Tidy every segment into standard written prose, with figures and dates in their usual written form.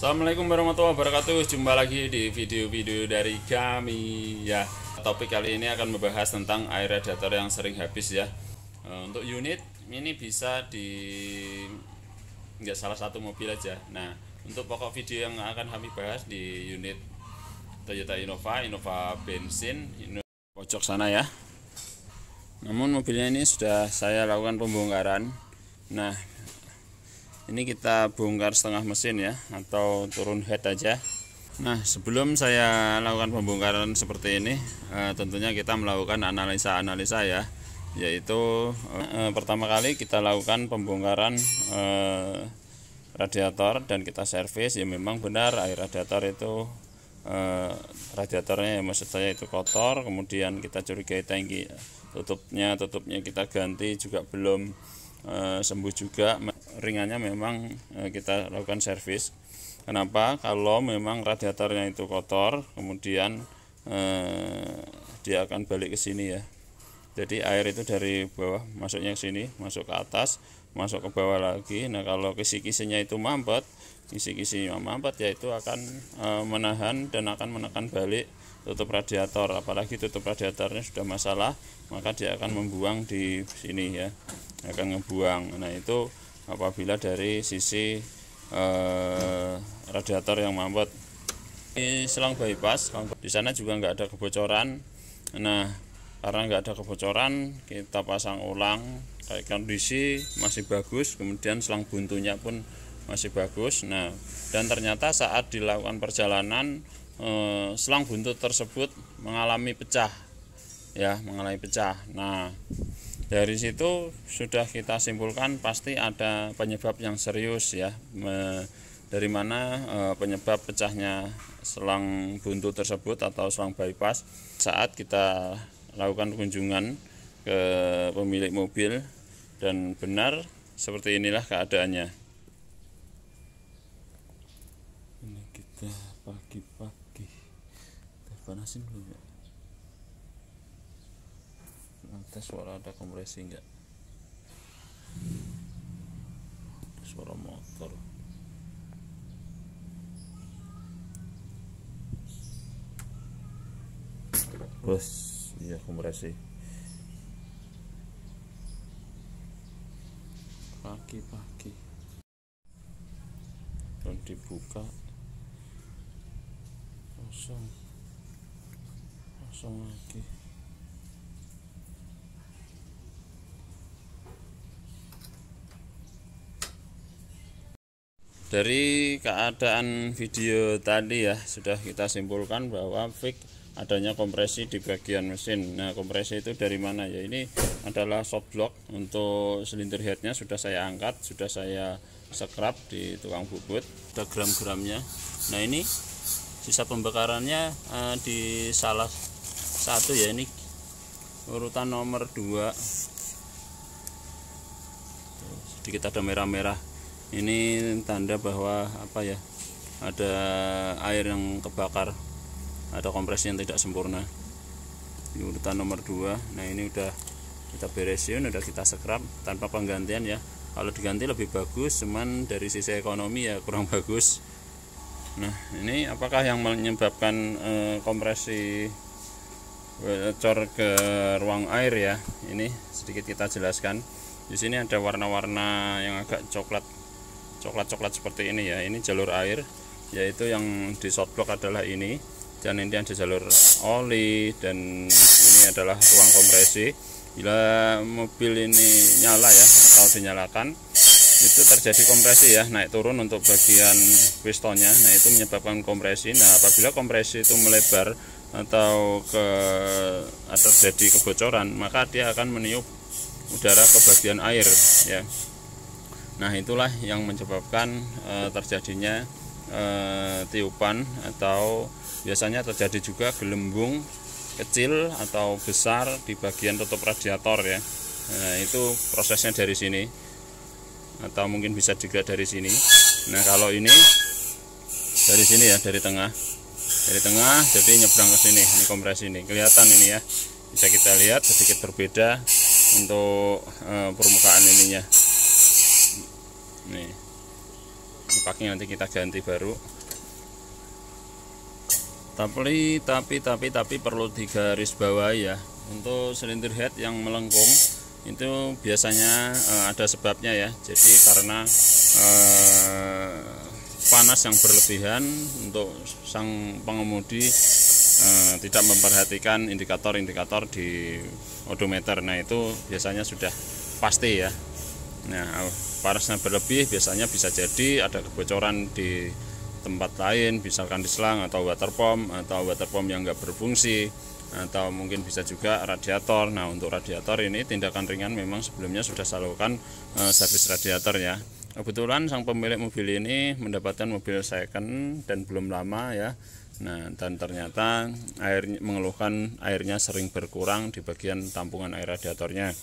Assalamualaikum warahmatullahi wabarakatuh. Jumpa lagi di video-video dari kami ya. Topik kali ini akan membahas tentang air radiator yang sering habis ya. Untuk unit ini bisa di nggak salah satu mobil aja. Nah, untuk pokok video yang akan kami bahas di unit Toyota Innova bensin pojok sana ya. Namun mobilnya ini sudah saya lakukan pembongkaran. Nah, ini kita bongkar setengah mesin ya, atau turun head aja. Nah, sebelum saya lakukan pembongkaran seperti ini, tentunya kita melakukan analisa-analisa ya, yaitu pertama kali kita lakukan pembongkaran radiator dan kita servis. Ya memang benar air radiator itu radiatornya ya, maksud saya itu kotor. Kemudian kita curigai tangki tutupnya kita ganti juga belum sembuh juga. Ringannya memang kita lakukan servis. Kenapa? Kalau memang radiatornya itu kotor, kemudian dia akan balik ke sini ya. Jadi air itu dari bawah masuknya ke sini, masuk ke atas, masuk ke bawah lagi. Nah, kalau kisi-kisinya itu mampet, kisi-kisinya mampet, ya itu akan menahan dan akan menekan balik tutup radiator. Apalagi tutup radiatornya sudah masalah, maka dia akan membuang di sini ya, akan ngebuang. Nah, itu apabila dari sisi radiator yang mampet. Ini selang bypass, di sana juga nggak ada kebocoran. Nah, karena nggak ada kebocoran, kita pasang ulang. Kayak kondisi masih bagus, kemudian selang buntunya pun masih bagus. Nah, dan ternyata saat dilakukan perjalanan, selang buntu tersebut mengalami pecah ya, mengalami pecah. Nah, dari situ sudah kita simpulkan pasti ada penyebab yang serius ya. Dari mana penyebab pecahnya selang buntu tersebut atau selang bypass. Saat kita lakukan kunjungan ke pemilik mobil, dan benar seperti inilah keadaannya. Ini kita pagi-pagi panasin dulu ya. Tes suara ada kompresi enggak? Suara motor. Bos, iya kompresi. Pagi-pagi. Dan dibuka kosong lagi. Dari keadaan video tadi ya, sudah kita simpulkan bahwa fix adanya kompresi di bagian mesin. Nah, kompresi itu dari mana ya? Ini adalah shock block. Untuk silinder headnya sudah saya angkat, sudah saya scrap di tukang bubut. Ada gram-gramnya. Nah, ini sisa pembakarannya di salah satu ya, ini urutan nomor 2. Sedikit ada merah-merah. Ini tanda bahwa apa ya, ada air yang kebakar, ada kompresi yang tidak sempurna. Ini urutan nomor 2. Nah, ini udah kita beresin, udah kita scrap tanpa penggantian ya. Kalau diganti lebih bagus, cuman dari sisi ekonomi ya kurang bagus. Nah, ini apakah yang menyebabkan kompresi bocor ke ruang air ya? Ini sedikit kita jelaskan. Di sini ada warna-warna yang agak coklat seperti ini ya. Ini jalur air, yaitu yang di shortblock adalah ini, dan ini ada jalur oli, dan ini adalah ruang kompresi. Bila mobil ini nyala ya, atau dinyalakan, itu terjadi kompresi ya, naik turun untuk bagian pistonnya. Nah, itu menyebabkan kompresi. Nah, apabila kompresi itu melebar atau terjadi kebocoran, maka dia akan meniup udara ke bagian air ya. Nah, itulah yang menyebabkan terjadinya tiupan, atau biasanya terjadi juga gelembung kecil atau besar di bagian tutup radiator ya. Nah, itu prosesnya dari sini, atau mungkin bisa juga dari sini. Nah, kalau ini dari sini ya, dari tengah jadi nyebrang ke sini. Ini kompresi ini kelihatan ini ya, bisa kita lihat sedikit berbeda untuk permukaan ininya. Nih, paknya nanti kita ganti baru. Tapi perlu digaris bawahi ya, untuk silinder head yang melengkung itu biasanya ada sebabnya ya. Jadi karena panas yang berlebihan, untuk sang pengemudi tidak memperhatikan indikator-indikator di odometer. Nah, itu biasanya sudah pasti ya. Nah, panasnya berlebih biasanya bisa jadi ada kebocoran di tempat lain, misalkan di selang atau water pump yang nggak berfungsi, atau mungkin bisa juga radiator. Nah, untuk radiator ini tindakan ringan memang sebelumnya sudah saya lakukan servis radiator ya. Kebetulan sang pemilik mobil ini mendapatkan mobil second dan belum lama ya. Nah, dan ternyata mengeluhkan airnya sering berkurang di bagian tampungan air radiatornya.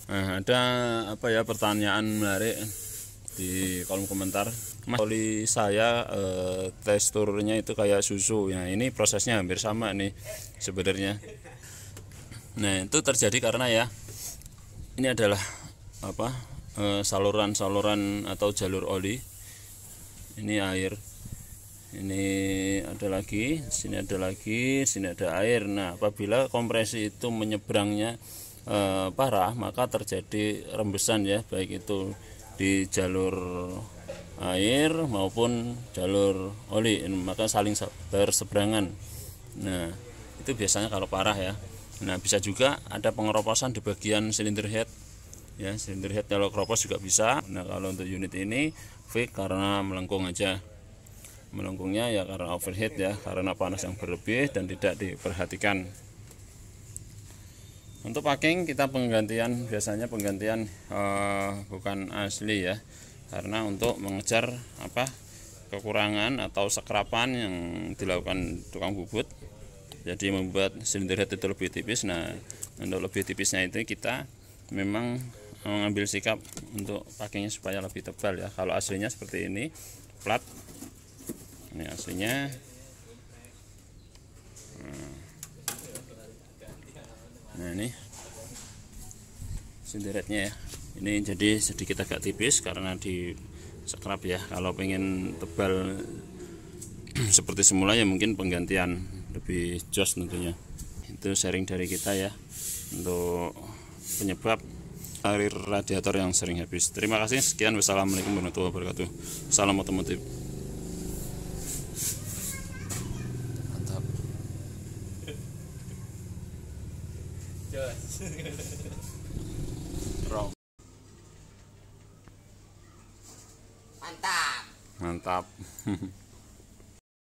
Nah, ada pertanyaan menarik di kolom komentar. Mas, oli saya teksturnya itu kayak susu. Nah, ini prosesnya hampir sama nih sebenarnya. Nah, itu terjadi karena ya, ini adalah saluran atau jalur oli. Ini air, ini ada lagi, sini ada lagi, sini ada air. Nah, apabila kompresi itu menyeberangnya parah, maka terjadi rembesan ya, baik itu di jalur air maupun jalur oli, maka saling berseberangan. Nah, itu biasanya kalau parah ya. Nah, bisa juga ada pengeroposan di bagian silinder head ya, silinder head kalau keropos juga bisa. Nah, kalau untuk unit ini fake karena melengkung aja. Melengkungnya ya karena overheat ya, karena panas yang berlebih dan tidak diperhatikan. Untuk packing kita biasanya penggantian bukan asli ya, karena untuk mengejar kekurangan atau sekrapan yang dilakukan tukang bubut, jadi membuat silinder head itu lebih tipis. Nah, untuk lebih tipisnya itu kita memang mengambil sikap untuk packingnya supaya lebih tebal ya. Kalau aslinya seperti ini plat, ini aslinya. Nah, ini silinder headnya ya, ini jadi sedikit agak tipis karena di scrap ya. Kalau pengen tebal seperti semula ya mungkin penggantian lebih jos tentunya. Itu sharing dari kita ya untuk penyebab air radiator yang sering habis. Terima kasih, sekian, wassalamualaikum warahmatullahi wabarakatuh. Salam otomotif. Mantap. Mantap.